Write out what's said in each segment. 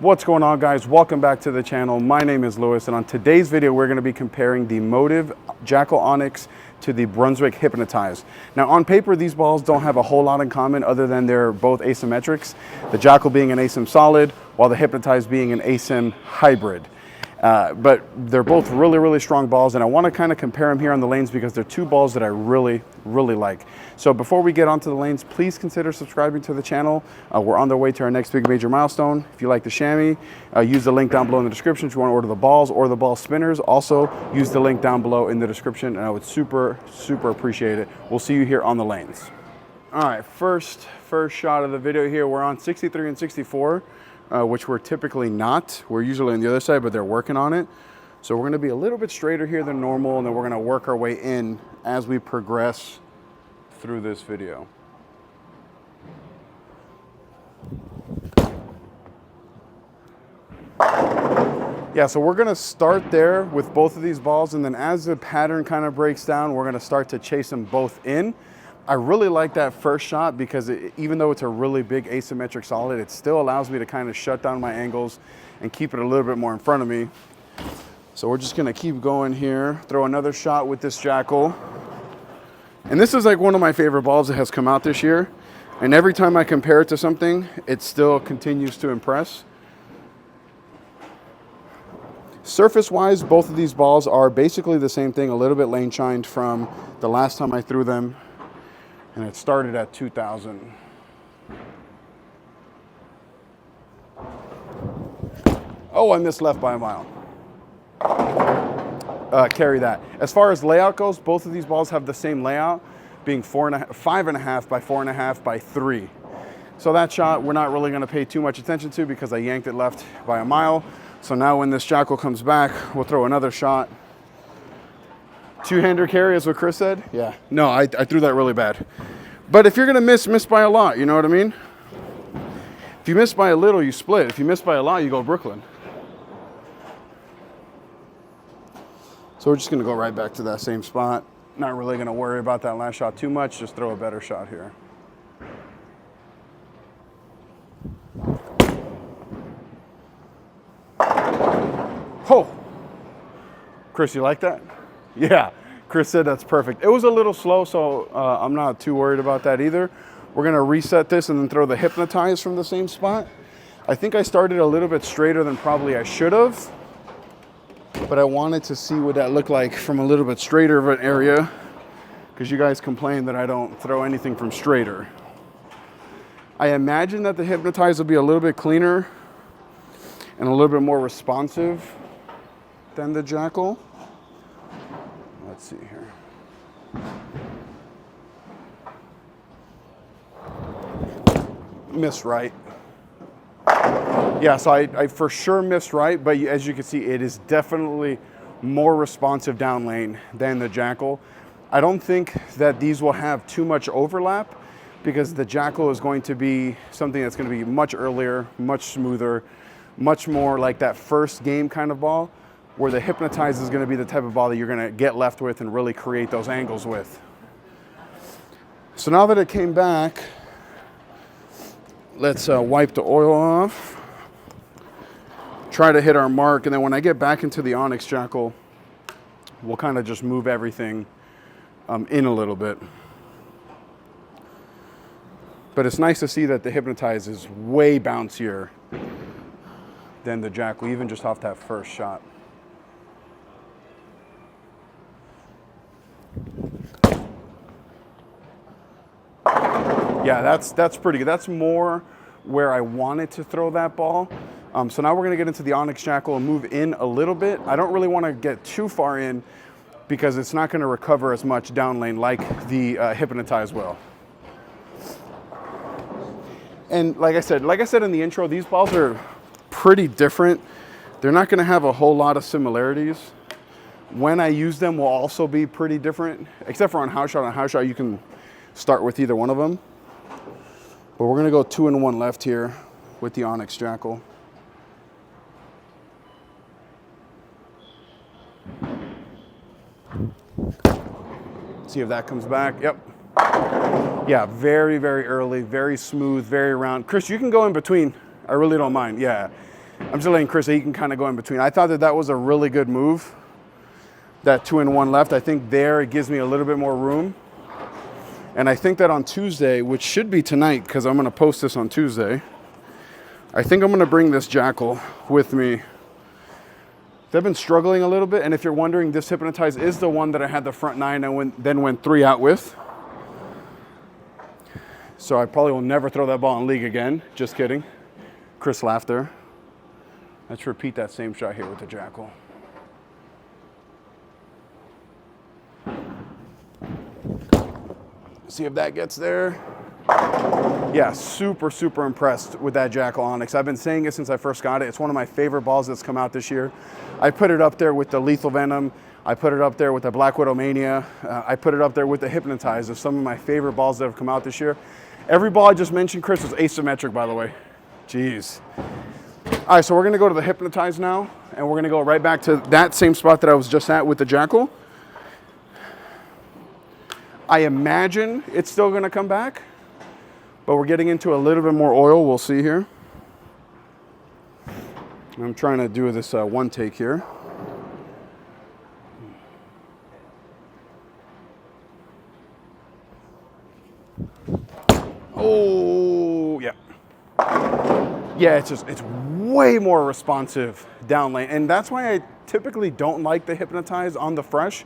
What's going on, guys? Welcome back to the channel. My name is Lewis, and on today's video we're going to be comparing the Motiv Jackal Onyx to the Brunswick Hypnotize. Now, on paper these balls don't have a whole lot in common other than they're both asymmetrics, the Jackal being an asim solid while the Hypnotize being an asim hybrid. But they're both really strong balls, and I want to kind of compare them here on the lanes because they're two balls that I really like. So before we get onto the lanes, please consider subscribing to the channel. We're on the way to our next big major milestone. If you like the chamois, use the link down below in the description if you want to order the balls or the ball spinners. Also use the link down below in the description, and I would super appreciate it. We'll see you here on the lanes. All right, first shot of the video here. We're on 63 and 64. Which we're typically not. We're usually on the other side, but they're working on it. So we're gonna be a little bit straighter here than normal, and then we're gonna work our way in as we progress through this video. Yeah, so we're gonna start there with both of these balls, and then as the pattern kind of breaks down, we're gonna start to chase them both in. I really like that first shot because even though it's a really big asymmetric solid, it still allows me to kind of shut down my angles and keep it a little bit more in front of me. So we're just gonna keep going here, throw another shot with this Jackal. And this is like one of my favorite balls that has come out this year. And every time I compare it to something, it still continues to impress. Surface-wise, both of these balls are basically the same thing, a little bit lane shined from the last time I threw them. And it started at 2,000. Oh, I missed left by a mile. Carry that. As far as layout goes, both of these balls have the same layout, being 5.5 by 4.5 by 3. So that shot we're not really going to pay too much attention to because I yanked it left by a mile. So now when this Jackal comes back, we'll throw another shot. Two-hander carry is what Chris said? Yeah. No, I threw that really bad. But if you're going to miss by a lot, you know what I mean? If you miss by a little, you split. If you miss by a lot, you go Brooklyn. So we're just going to go right back to that same spot. Not really going to worry about that last shot too much. Just throw a better shot here. Oh! Chris, you like that? Yeah, Chris said that's perfect. It was a little slow, so I'm not too worried about that either. We're gonna reset this and then throw the Hypnotize from the same spot. I think I started a little bit straighter than probably I should have, but I wanted to see what that looked like from a little bit straighter of an area, because you guys complain that I don't throw anything from straighter. I imagine that the Hypnotize will be a little bit cleaner and a little bit more responsive than the Jackal. Let's see here. Missed right. Yeah, so I for sure missed right, but as you can see, it is definitely more responsive down lane than the Jackal. I don't think that these will have too much overlap because the Jackal is going to be something that's going to be much earlier, much smoother, much more like that first game kind of ball, where the Hypnotize is going to be the type of ball that you're going to get left with and really create those angles with. So now that it came back, let's wipe the oil off, try to hit our mark, and then when I get back into the Onyx Jackal, we'll kind of just move everything in a little bit. But it's nice to see that the Hypnotize is way bouncier than the Jackal, even just off that first shot. Yeah, that's pretty good. That's more where I wanted to throw that ball. So now we're gonna get into the Onyx Jackal and move in a little bit. I don't really wanna get too far in because it's not gonna recover as much down lane like the Hypnotize will. And like I said in the intro, these balls are pretty different. They're not gonna have a whole lot of similarities. When I use them will also be pretty different, except for on house shot. On house shot, you can start with either one of them. But we're gonna go 2-1 left here with the Onyx Jackal. See if that comes back. Yep. Yeah, very early, very smooth, very round. Chris, you can go in between. I really don't mind. Yeah. I'm just letting Chris, he can kind of go in between. I thought that that was a really good move, that 2-in-1 left. I think there it gives me a little bit more room. And I think that on Tuesday, which should be tonight because I'm going to post this on Tuesday, I think I'm going to bring this Jackal with me. They've been struggling a little bit, and if you're wondering, this Hypnotize is the one that I had the front 9 and then went 3 out with. So I probably will never throw that ball in league again. Just kidding. Chris laughed there. Let's repeat that same shot here with the Jackal. See if that gets there. Yeah, super, super impressed with that Jackal Onyx. I've been saying it since I first got it. It's one of my favorite balls that's come out this year. I put it up there with the Lethal Venom. I put it up there with the Black Widow Mania. I put it up there with the Hypnotize of some of my favorite balls that have come out this year. Every ball I just mentioned, Chris, was asymmetric, by the way. Jeez. All right, so we're gonna go to the Hypnotize now, and we're gonna go right back to that same spot that I was just at with the Jackal. I imagine it's still gonna come back, but we're getting into a little bit more oil. We'll see here. I'm trying to do this one take here. Oh, yeah. Yeah, it's way more responsive down lane. And that's why I typically don't like the Hypnotize on the fresh,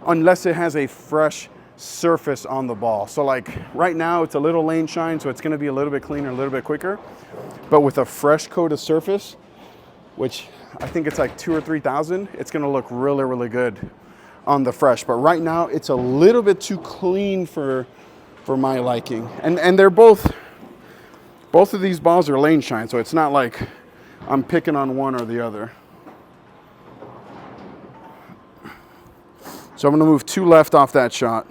unless it has a fresh surface on the ball. So like right now it's a little lane shine, so it's gonna be a little bit cleaner, a little bit quicker. But with a fresh coat of surface, which I think it's like 2,000 or 3,000, it's gonna look really, really good on the fresh. But right now it's a little bit too clean for my liking. And they're both of these balls are lane shine, so it's not like I'm picking on one or the other. So I'm gonna move 2 left off that shot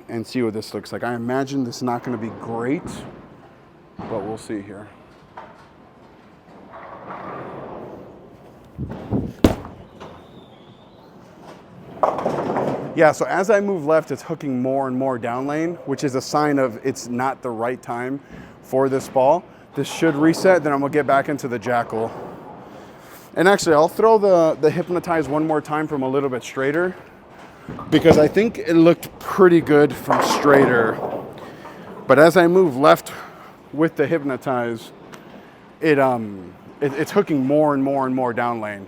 and see what this looks like. I imagine this is not gonna be great, but we'll see here. Yeah, so as I move left, it's hooking more and more down lane, which is a sign of it's not the right time for this ball. This should reset, then I'm gonna get back into the Jackal. And actually, I'll throw the Hypnotize one more time from a little bit straighter, because I think it looked pretty good from straighter. But as I move left with the Hypnotize, it's hooking more and more and more down lane.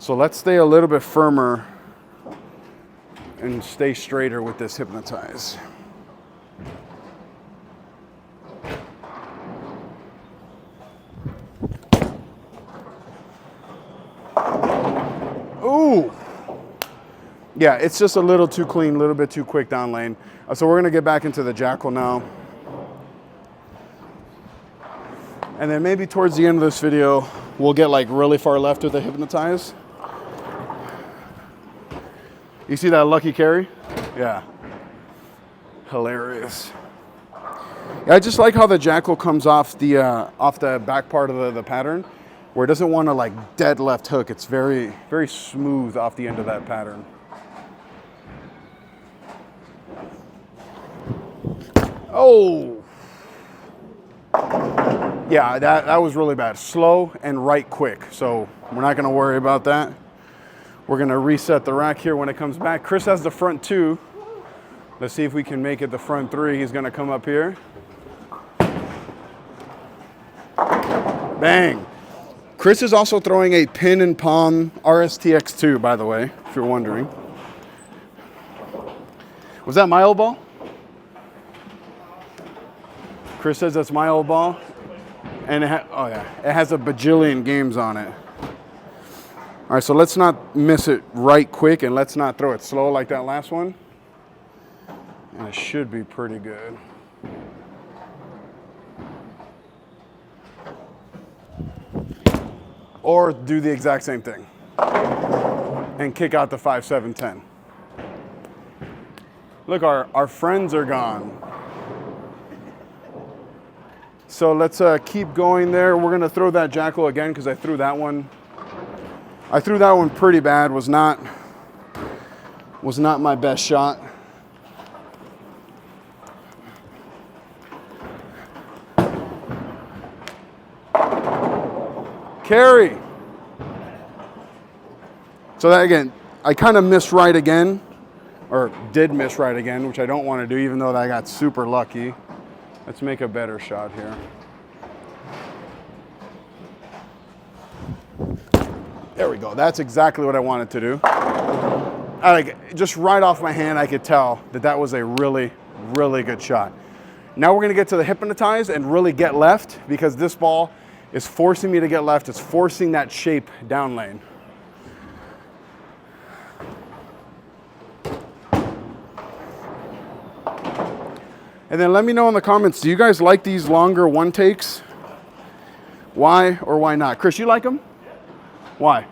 So let's stay a little bit firmer and stay straighter with this Hypnotize. Ooh. Yeah, it's just a little too clean, a little bit too quick down lane. So we're gonna get back into the Jackal now. And then maybe towards the end of this video, we'll get like really far left with the Hypnotize. You see that lucky carry? Yeah. Hilarious. Yeah, I just like how the Jackal comes off the back part of the pattern, where it doesn't want to like dead left hook. It's very, very smooth off the end of that pattern. Oh. Yeah, that was really bad. Slow and right quick. So we're not gonna worry about that. We're gonna reset the rack here when it comes back. Chris has the front 2. Let's see if we can make it the front 3. He's gonna come up here. Bang. Chris is also throwing a pin and palm RSTX2, by the way, if you're wondering. Was that my old ball? Chris says that's my old ball. And oh yeah, it has a bajillion games on it. All right, so let's not miss it right quick, and let's not throw it slow like that last one. And it should be pretty good. Or do the exact same thing and kick out the 5, 7, 10. Look, our friends are gone. So let's keep going there. We're gonna throw that Jackal again because I threw that one pretty bad. Was not my best shot. Carry. So that again, I kind of missed right again, or did miss right again, which I don't want to do, even though I got super lucky. Let's make a better shot here. There we go. That's exactly what I wanted to do. Just right off my hand, I could tell that that was a really, really good shot. Now we're going to get to the hypnotize and really get left, because this ball is forcing me to get left. It's forcing that shape down lane. And then let me know in the comments, do you guys like these longer one takes? Why or why not? Chris, you like them? Yeah. Why? You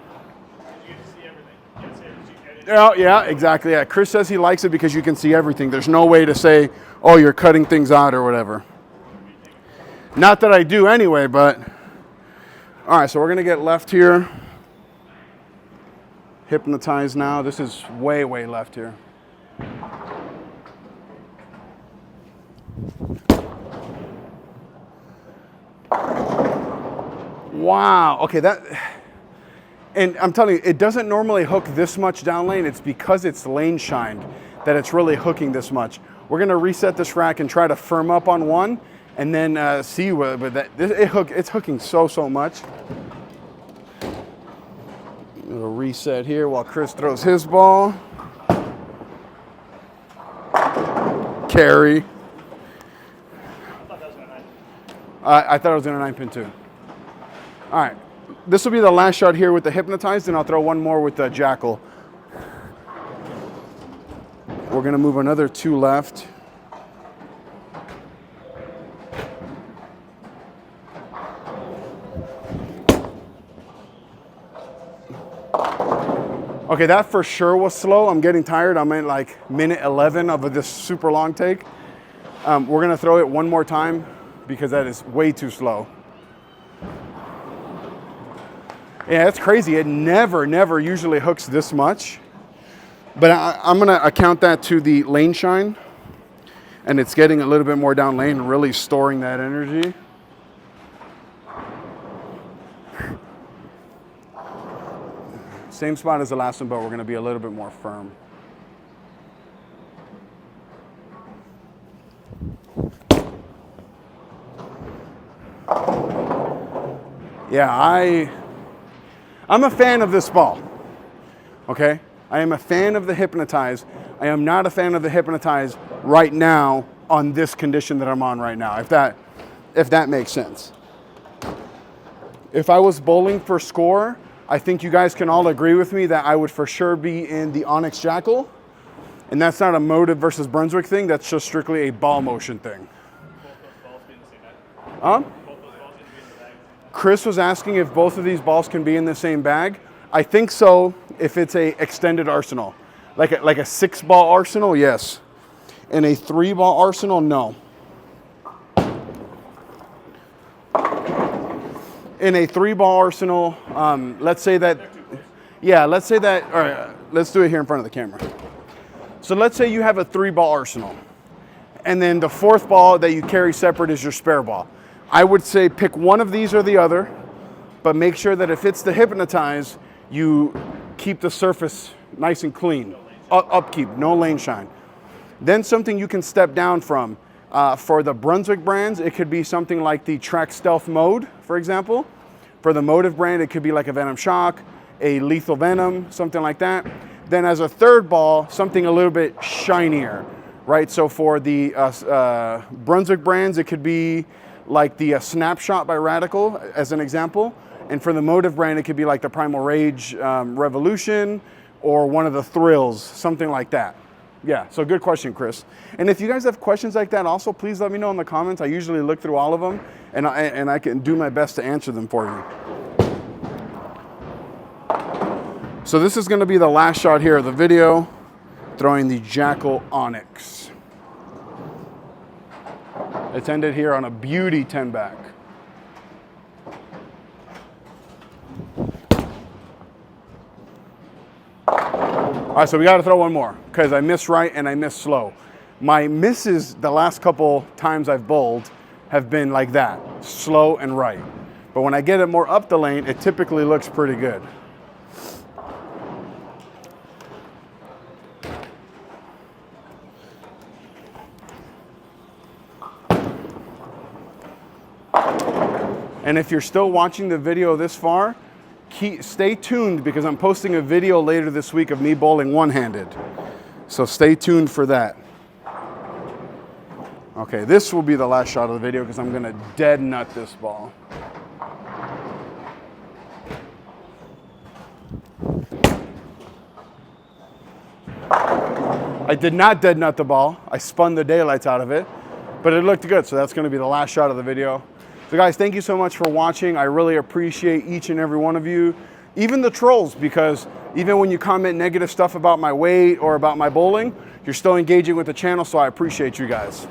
get to see everything. Yeah, exactly. Yeah, Chris says he likes it because you can see everything. There's no way to say, oh, you're cutting things out or whatever. Not that I do anyway, but. All right, so we're going to get left here. Hypnotize now. This is way, way left here. Wow. Okay, and I'm telling you, it doesn't normally hook this much down lane. It's because it's lane shined that it's really hooking this much. We're gonna reset this rack and try to firm up on one, and then see what. But it's hooking so much. We'll reset here while Chris throws his ball. Carry. I thought it was in a 9-pin too. All right, this will be the last shot here with the hypnotized, and I'll throw one more with the Jackal. We're gonna move another 2 left. Okay, that for sure was slow. I'm getting tired. I'm in like minute 11 of this super long take. We're gonna throw it one more time because that is way too slow. Yeah, that's crazy. It never usually hooks this much. But I'm gonna account that to the lane shine, and it's getting a little bit more down lane, really storing that energy. Same spot as the last one, but we're gonna be a little bit more firm. Yeah, I'm a fan of this ball, okay? I am a fan of the hypnotize. I am not a fan of the hypnotize right now on this condition that I'm on right now, if that makes sense. If I was bowling for score, I think you guys can all agree with me that I would for sure be in the Onyx Jackal, and that's not a Motiv versus Brunswick thing, that's just strictly a ball motion thing. Chris was asking if both of these balls can be in the same bag. I think so if it's a extended arsenal. Like a 6-ball arsenal, yes. And a 3-ball arsenal, no. In a 3-ball arsenal, let's say that, all right, let's do it here in front of the camera. So let's say you have a 3-ball arsenal, and then the 4th ball that you carry separate is your spare ball. I would say pick one of these or the other, but make sure that if it's the hypnotize, you keep the surface nice and clean. Upkeep, no lane shine. Then something you can step down from. For the Brunswick brands, it could be something like the Track Stealth Mode, for example. For the Motiv brand, it could be like a Venom Shock, a Lethal Venom, something like that. Then as a 3rd ball, something a little bit shinier, right? So for the Brunswick brands, it could be like the Snapshot by Radical, as an example. And for the Motiv brand, it could be like the Primal Rage Revolution, or one of the Thrills, something like that. Yeah, so good question, Chris. And if you guys have questions like that also, please let me know in the comments. I usually look through all of them, and I can do my best to answer them for you. So this is gonna be the last shot here of the video, throwing the Jackal Onyx. It's ended here on a beauty 10 back. All right, so we got to throw one more because I missed right and I missed slow. My misses the last couple times I've bowled have been like that, slow and right. But when I get it more up the lane, it typically looks pretty good. And if you're still watching the video this far, stay tuned because I'm posting a video later this week of me bowling one-handed. So stay tuned for that. Okay, this will be the last shot of the video because I'm gonna dead nut this ball. I did not dead nut the ball. I spun the daylights out of it, but it looked good. So that's gonna be the last shot of the video. So guys, thank you so much for watching. I really appreciate each and every one of you, even the trolls, because even when you comment negative stuff about my weight or about my bowling, you're still engaging with the channel, so I appreciate you guys.